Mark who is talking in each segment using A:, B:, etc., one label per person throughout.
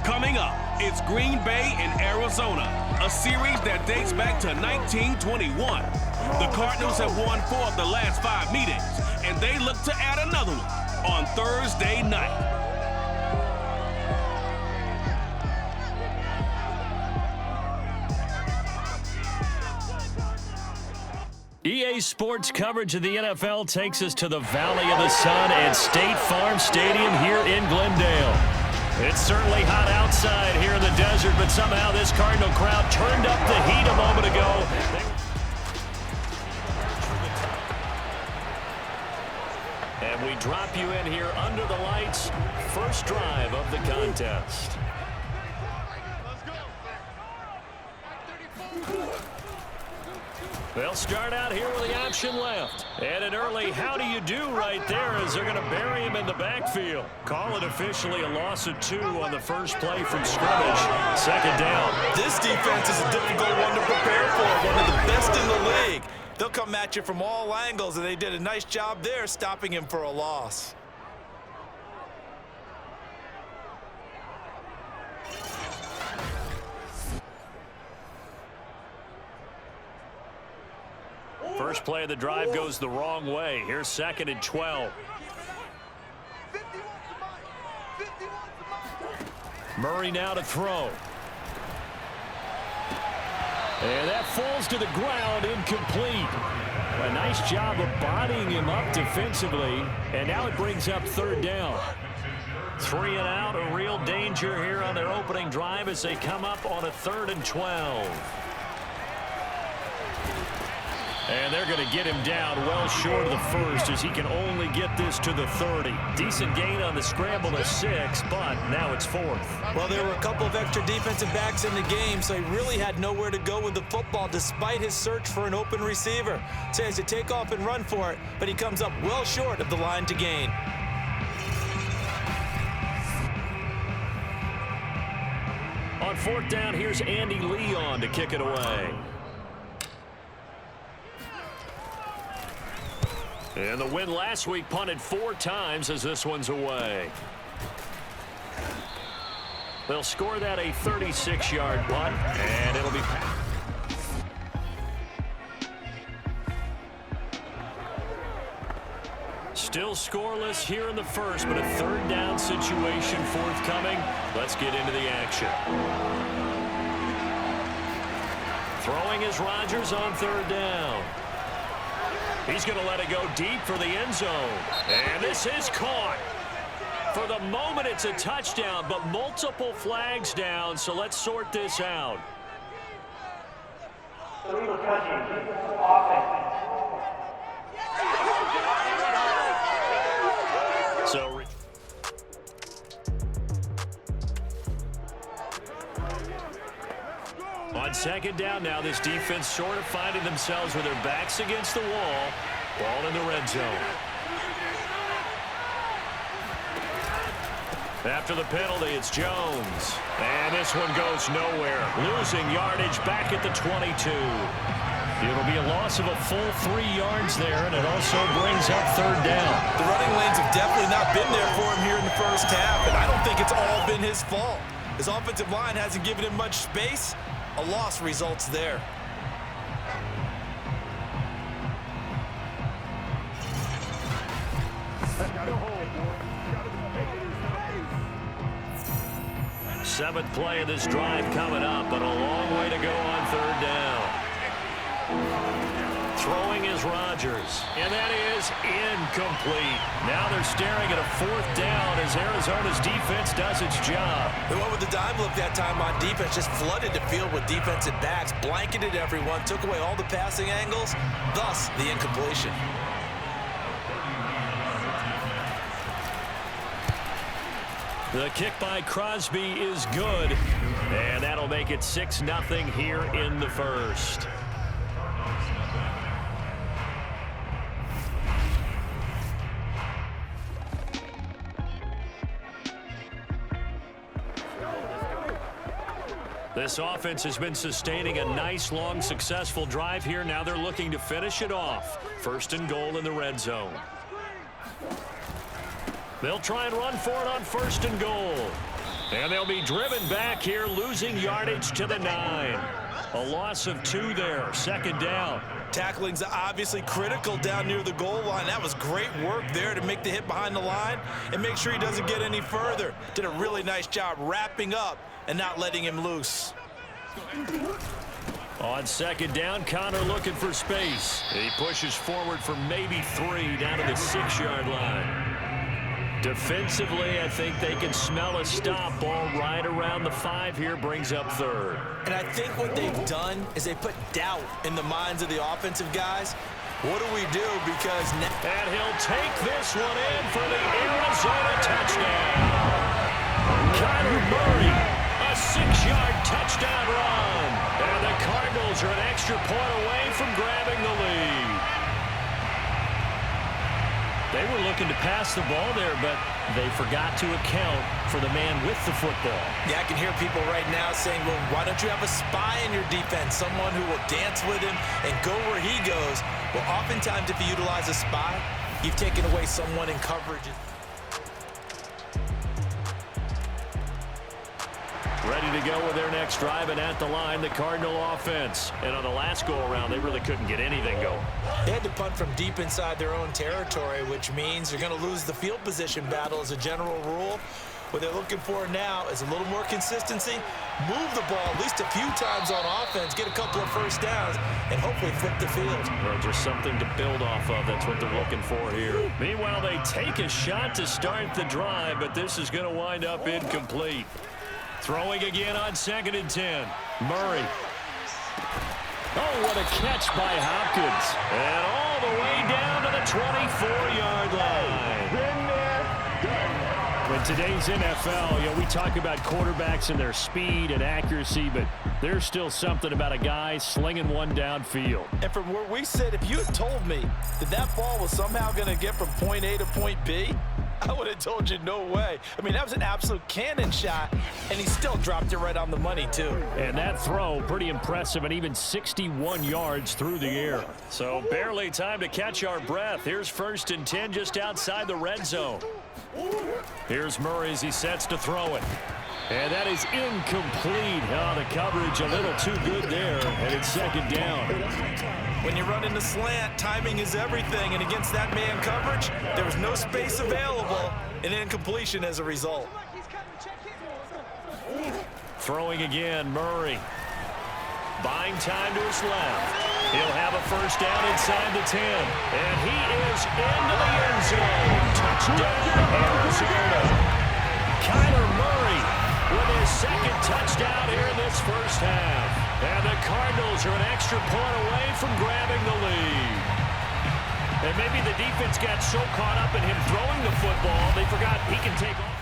A: Coming up, it's Green Bay and Arizona, a series that dates back to 1921. The Cardinals have won 4 of the last 5 meetings, and they look to add another one on Thursday night.
B: EA Sports coverage of the NFL takes us to the Valley of the Sun at State Farm Stadium here in Glendale. It's certainly hot outside here in the desert, but somehow this Cardinal crowd turned up the heat a moment ago. And we drop you in here under the lights. First drive of the contest. They'll start out here with the option left. And an early how do you do right there as they're going to bury him in the backfield. Call it officially a loss of 2 on the first play from scrimmage. Second down.
C: This defense is a difficult one to prepare for. One of the best in the league. They'll come at you from all angles, and they did a nice job there stopping him for a loss.
B: First play of the drive goes the wrong way. Here's 2nd and 12. Murray now to throw. And that falls to the ground, incomplete. A nice job of bodying him up defensively. And now it brings up 3rd down. 3 and out, a real danger here on their opening drive as they come up on a 3rd and 12. And they're going to get him down well short of the first as he can only get this to the 30. Decent gain on the scramble to 6, but now it's 4th.
C: Well, there were a couple of extra defensive backs in the game, so he really had nowhere to go with the football despite his search for an open receiver. So he has to take off and run for it, but he comes up well short of the line to gain.
B: On 4th down, here's Andy Leon to kick it away. And the win last week punted 4 times as this one's away. They'll score that a 36-yard punt, and it'll be still scoreless here in the first, but a 3rd down situation forthcoming. Let's get into the action. Throwing is Rodgers on 3rd down. He's going to let it go deep for the end zone. And this is caught. For the moment, it's a touchdown, but multiple flags down, so let's sort this out. So on 2nd down now, this defense sort of finding themselves with their backs against the wall. Ball in the red zone. After the penalty, it's Jones. And this one goes nowhere. Losing yardage back at the 22. It'll be a loss of a full 3 yards there, and it also brings up 3rd down.
C: The running lanes have definitely not been there for him here in the first half, and I don't think it's all been his fault. His offensive line hasn't given him much space. A loss results there.
B: Seventh play of this drive coming up, but a long way to go on 3rd down. Throwing is Rodgers, and that is incomplete. Now they're staring at a 4th down as Arizona's defense does its job.
C: They went with the dime look that time on defense, just flooded the field with defensive backs, blanketed everyone, took away all the passing angles, thus the incompletion.
B: The kick by Crosby is good, and that'll make it 6-0 here in the first. This offense has been sustaining a nice, long, successful drive here. Now they're looking to finish it off. 1st and goal in the red zone. They'll try and run for it on 1st and goal. And they'll be driven back here, losing yardage to the 9. A loss of 2 there, second down.
C: Tackling's obviously critical down near the goal line. That was great work there to make the hit behind the line and make sure he doesn't get any further. Did a really nice job wrapping up and not letting him loose.
B: On second down, Connor looking for space. He pushes forward for maybe 3 down to the 6-yard line. Defensively, I think they can smell a stop. Ball right around the 5 here, brings up 3rd.
C: And I think what they've done is they put doubt in the minds of the offensive guys. What do we do? Because now...
B: And he'll take this one in for the Arizona touchdown. Kyler Murray, a 6-yard touchdown run. And the Cardinals are an extra point away from grabbing the lead. They were looking to pass the ball there, but they forgot to account for the man with the football.
C: Yeah, I can hear people right now saying, well, why don't you have a spy in your defense, someone who will dance with him and go where he goes? Well, oftentimes if you utilize a spy, you've taken away someone in coverage.
B: Ready to go with their next drive, and at the line, the Cardinal offense. And on the last go-around, they really couldn't get anything going.
C: They had to punt from deep inside their own territory, which means they're going to lose the field position battle as a general rule. What they're looking for now is a little more consistency, move the ball at least a few times on offense, get a couple of first downs, and hopefully flip the field.
B: Well, just something to build off of. That's what they're looking for here. Meanwhile, they take a shot to start the drive, but this is going to wind up incomplete. Throwing again on 2nd and 10. Murray. Oh, what a catch by Hopkins. And all the way down to the 24-yard line.
D: Been there, done.
B: In today's NFL, we talk about quarterbacks and their speed and accuracy, but there's still something about a guy slinging one downfield.
C: And from where we sit, if you had told me that that ball was somehow going to get from point A to point B, I would have told you no way. I mean, that was an absolute cannon shot, and he still dropped it right on the money, too.
B: And that throw, pretty impressive, and even 61 yards through the air. So barely time to catch our breath. Here's 1st and 10 just outside the red zone. Here's Murray as he sets to throw it. And that is incomplete. Oh, the coverage a little too good there, and it's 2nd down.
C: When you run in the slant, timing is everything, and against that man coverage, there was no space available, and incompletion as a result.
B: Throwing again, Murray. Buying time to his left. He'll have a first down inside the 10, and he is into the end zone. Touchdown, Arizona. Kyler Murray with his 2nd touchdown here in this first half. And the Cardinals are an extra point away from grabbing the lead. And maybe the defense got so caught up in him throwing the football, they forgot he can take off.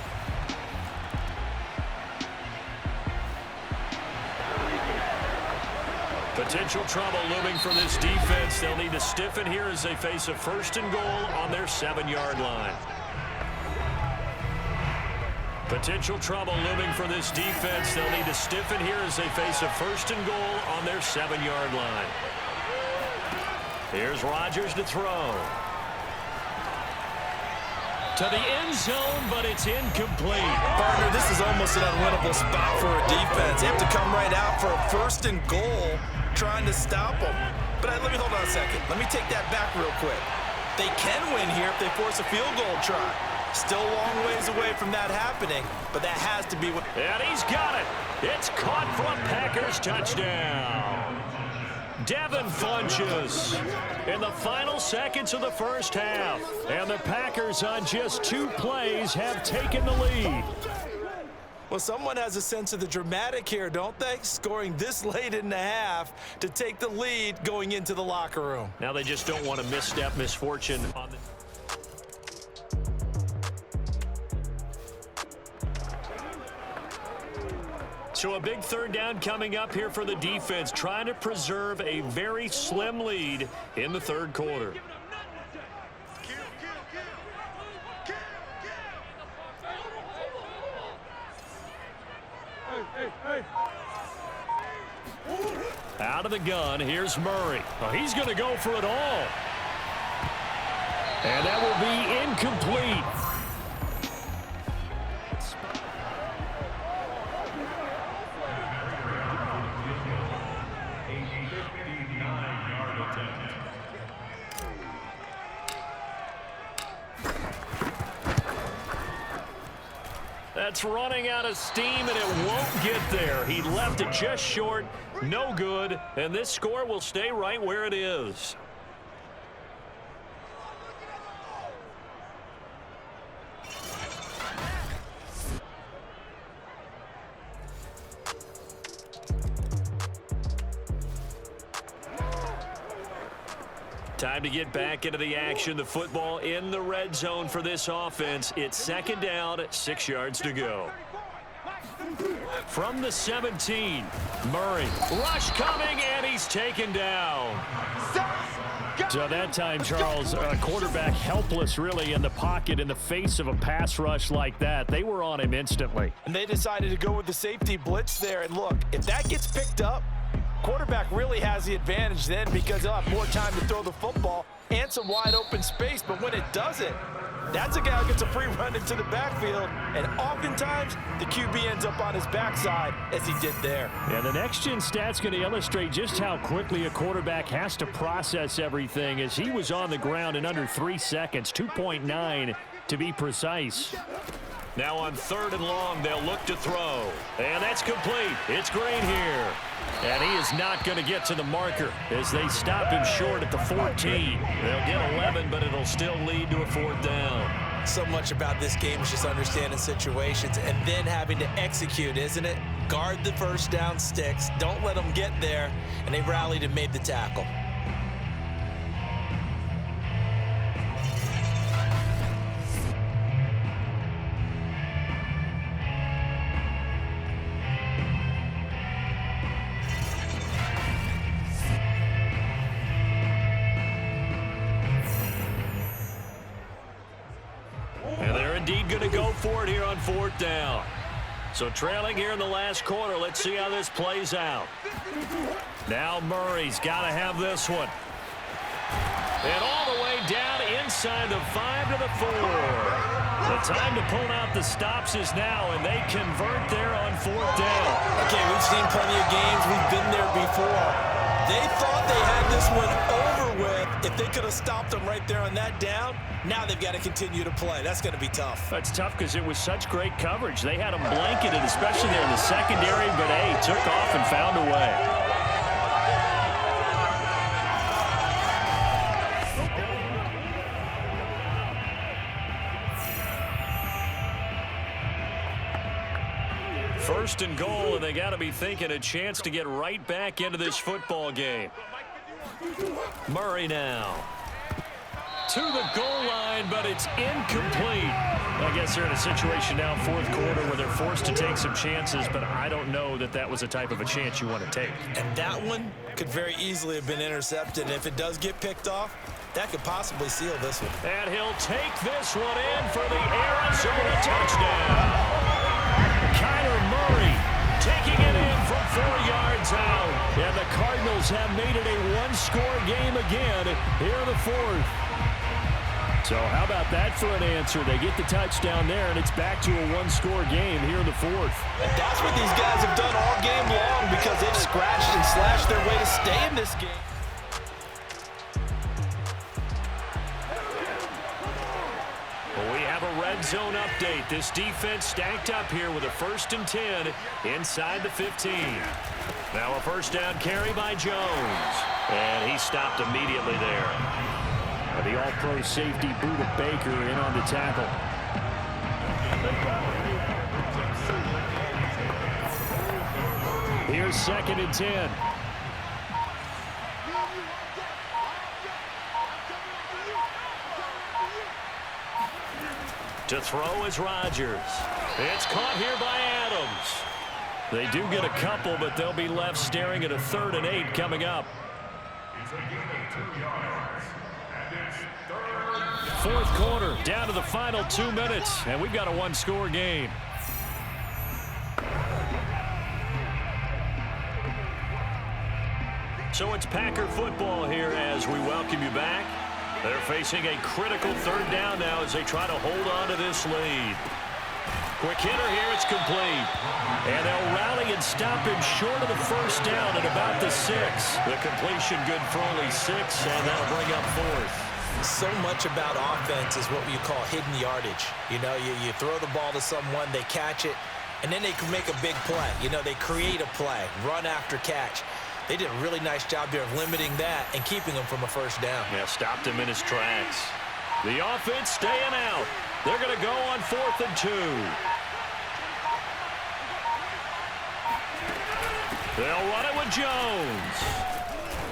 B: Potential trouble looming for this defense. They'll need to stiffen here as they face a 1st and goal on their 7-yard line. Potential trouble looming for this defense. They'll need to stiffen here as they face a 1st and goal on their 7-yard line. Here's Rodgers to throw. To the end zone, but it's incomplete.
C: Partner, this is almost an unwinnable spot for a defense. They have to come right out for a 1st and goal trying to stop them. But let me hold on a second. Let me take that back real quick. They can win here if they force a field goal try. Still a long ways away from that happening, but that has to be what...
B: And he's got it. It's caught for a Packers touchdown. Devin Funchess in the final seconds of the first half. And the Packers on just 2 plays have taken the lead.
C: Well, someone has a sense of the dramatic here, don't they? Scoring this late in the half to take the lead going into the locker room.
B: Now they just don't want to misstep misfortune on the... So a big 3rd down coming up here for the defense, trying to preserve a very slim lead in the 3rd quarter. Out of the gun, here's Murray. Oh, he's going to go for it all. And that will be incomplete. That's running out of steam, and it won't get there. He left it just short, no good, and this score will stay right where it is. Time to get back into the action. The football in the red zone for this offense. It's second down, 6 yards to go. From the 17, Murray. Rush coming, and he's taken down. So that time, Charles, quarterback helpless really in the pocket in the face of a pass rush like that. They were on him instantly.
C: And they decided to go with the safety blitz there. And look, if that gets picked up, quarterback really has the advantage then because he'll have more time to throw the football and some wide open space. But when it doesn't, that's a guy who gets a free run into the backfield, and oftentimes the QB ends up on his backside as he did there.
B: And the next-gen stat's going to illustrate just how quickly a quarterback has to process everything as he was on the ground in under 3 seconds, 2.9 to be precise. Now on 3rd and long, they'll look to throw. And that's complete. It's Green here. And he is not going to get to the marker as they stop him short at the 14. They'll get 11, but it'll still lead to a 4th down.
C: So much about this game is just understanding situations and then having to execute, isn't it? Guard the first down sticks. Don't let them get there. And they rallied and made the tackle.
B: Indeed going to go for it here on 4th down. So trailing here in the last quarter. Let's see how this plays out. Now Murray's got to have this one. And all the way down inside the 5 to the 4. The time to pull out the stops is now, and they convert there on 4th down.
C: Okay, we've seen plenty of games. We've been there before. They thought they had this one over with. If they could have stopped them right there on that down, now they've got to continue to play. That's going to be tough.
B: That's tough because it was such great coverage. They had them blanketed, especially there in the secondary, but hey, took off and found a way. First and goal, and they got to be thinking a chance to get right back into this football game. Murray now to the goal line, but it's incomplete. I guess they're in a situation now, 4th quarter, where they're forced to take some chances, but I don't know that that was the type of a chance you want to take.
C: And that one could very easily have been intercepted. And if it does get picked off, that could possibly seal this one.
B: And he'll take this one in for the Arizona touchdown. Murray taking it in from 4 yards out. And the Cardinals have made it a one-score game again here in the 4th. So how about that for an answer? They get the touchdown there, and it's back to a one-score game here in the 4th.
C: And that's what these guys have done all game long because they've scratched and slashed their way to stay in this game.
B: We have a red zone update. This defense stacked up here with a 1st and 10 inside the 15. Now a 1st down carry by Jones. And he stopped immediately there. The all-pro safety Buda Baker in on the tackle. Here's 2nd and 10. To throw is Rodgers. It's caught here by Adams. They do get a couple, but they'll be left staring at a 3rd and 8 coming up. 4th quarter, down to the final 2 minutes, and we've got a one-score game. So it's Packer football here as we welcome you back. They're facing a critical 3rd down now as they try to hold on to this lead. Quick hitter here, it's complete. And they'll rally and stop him short of the 1st down at about the 6. The completion good for only 6, and that'll bring up 4th.
C: So much about offense is what you call hidden yardage. You know, you throw the ball to someone, they catch it, and then they can make a big play. You know, they create a play, run after catch. They did a really nice job there of limiting that and keeping him from a first down.
B: Yeah, stopped him in his tracks. The offense staying out. They're going to go on 4th and 2. They'll run it with Jones.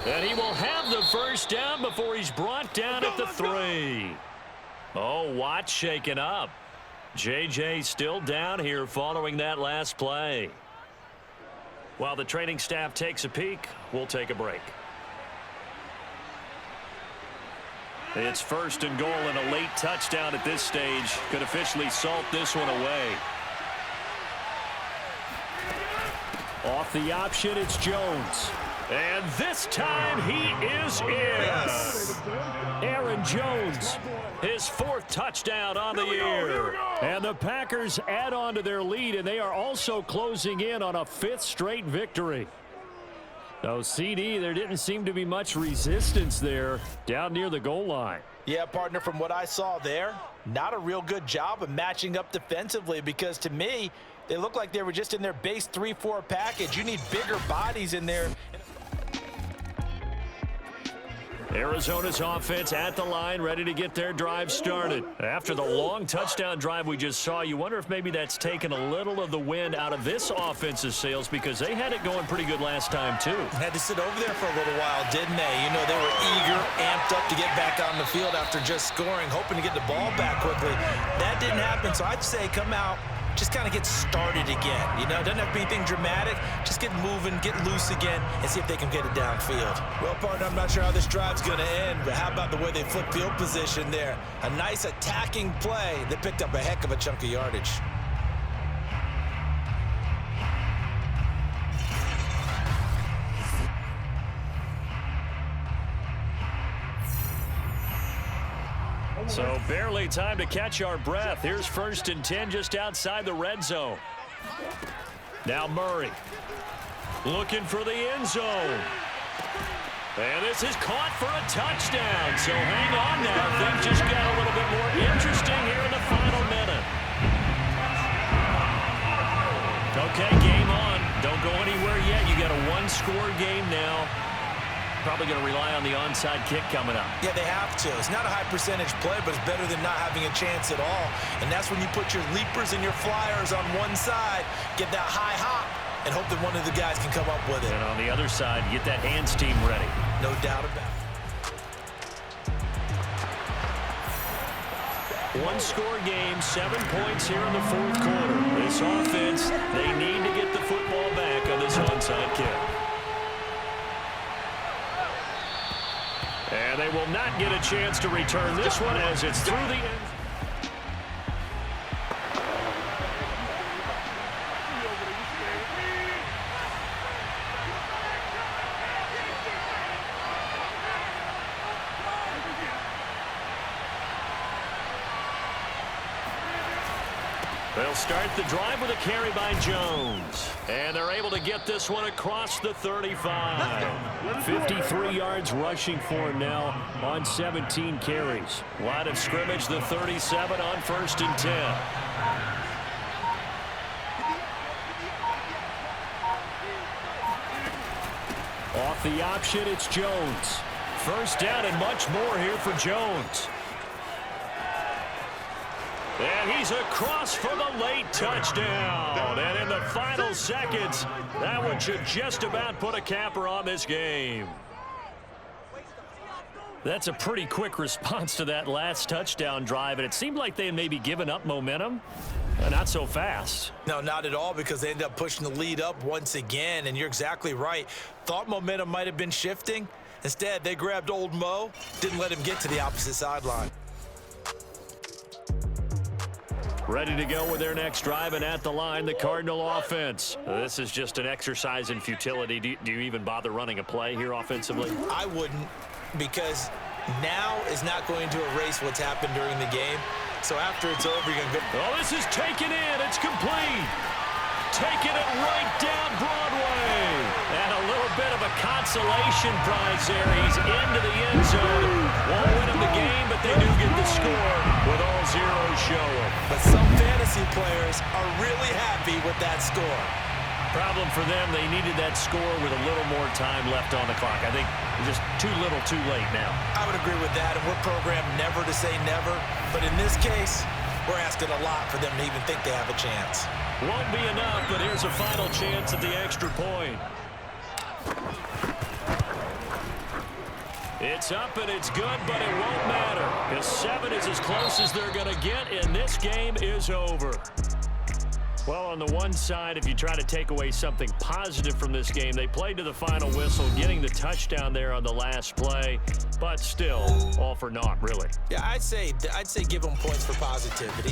B: And he will have the first down before he's brought down at the 3. Oh, Watt shaken up. J.J. still down here following that last play. While the training staff takes a peek, we'll take a break. It's 1st and goal, and a late touchdown at this stage could officially salt this one away. Off the option, it's Jones. And this time he is in.
C: Yes.
B: Aaron Jones, his 4th touchdown on the year. And the Packers add on to their lead, and they are also closing in on a 5th straight victory. So, CD, there didn't seem to be much resistance there down near the goal line.
C: Yeah, partner, from what I saw there, not a real good job of matching up defensively because to me, they look like they were just in their base 3-4 package. You need bigger bodies in there.
B: Arizona's offense at the line, ready to get their drive started. After the long touchdown drive we just saw, you wonder if maybe that's taken a little of the wind out of this offense's sails because they had it going pretty good last time, too.
C: Had to sit over there for a little while, didn't they? You know, they were eager, amped up to get back on the field after just scoring, hoping to get the ball back quickly. That didn't happen, so I'd say come out, just kind of get started again. You know, it doesn't have to be anything dramatic. Just get moving, get loose again, and see if they can get it downfield. Well, partner, I'm not sure how this drive's going to end, but how about the way they flip field position there? A nice attacking play that picked up a heck of a chunk of yardage.
B: So barely time to catch our breath. Here's 1st and 10 just outside the red zone. Now Murray looking for the end zone. And this is caught for a touchdown. So hang on now. Things just got a little bit more interesting here in the final minute. Okay, game on. Don't go anywhere yet. You got a 1-score game now. Probably going to rely on the onside kick coming up.
C: Yeah, they have to. It's not a high percentage play, but it's better than not having a chance at all. And that's when you put your leapers and your flyers on one side, get that high hop, and hope that one of the guys can come up with it.
B: And on the other side, get that hands team ready.
C: No doubt about it.
B: 1-score game, 7 points here in the 4th quarter. This offense, they need to get the football back on this onside kick. And they will not get a chance to return this one as it's through the end. They'll start the drive with a carry by Jones. And they're able to get this one across the 35. 53 yards rushing for him now on 17 carries. Line of scrimmage, the 37 on 1st and 10. Off the option, it's Jones. First down and much more here for Jones. And he's across for the late touchdown. And in the final seconds, that one should just about put a capper on this game. That's a pretty quick response to that last touchdown drive, and it seemed like they had maybe given up momentum. Not so fast.
C: No, not at all, because they ended up pushing the lead up once again, and you're exactly right. Thought momentum might have been shifting. Instead, they grabbed old Mo, didn't let him get to the opposite sideline.
B: Ready to go with their next drive, and at the line, the Cardinal offense. This is just an exercise in futility. Do you even bother running a play here offensively?
C: I wouldn't, because now is not going to erase what's happened during the game. So after it's over, you're going to go.
B: Oh, this is taken in. It's complete. Taking it right down Broadway. And a little bit of a consolation prize there. He's into the end zone. Won't win him the game, but they do get the score with all zeros showing.
C: But some fantasy players are really happy with that score.
B: Problem for them, they needed that score with a little more time left on the clock. I think just too little too late now.
C: I would agree with that, and we're programmed never to say never. But in this case, we're asking a lot for them to even think they have a chance.
B: Won't be enough, but here's a final chance at the extra point. It's up and it's good, but it won't matter. The 7 is as close as they're going to get, and this game is over. Well, on the one side, if you try to take away something positive from this game, they played to the final whistle, getting the touchdown there on the last play, but still, all for naught, really.
C: Yeah, I'd say give them points for positivity.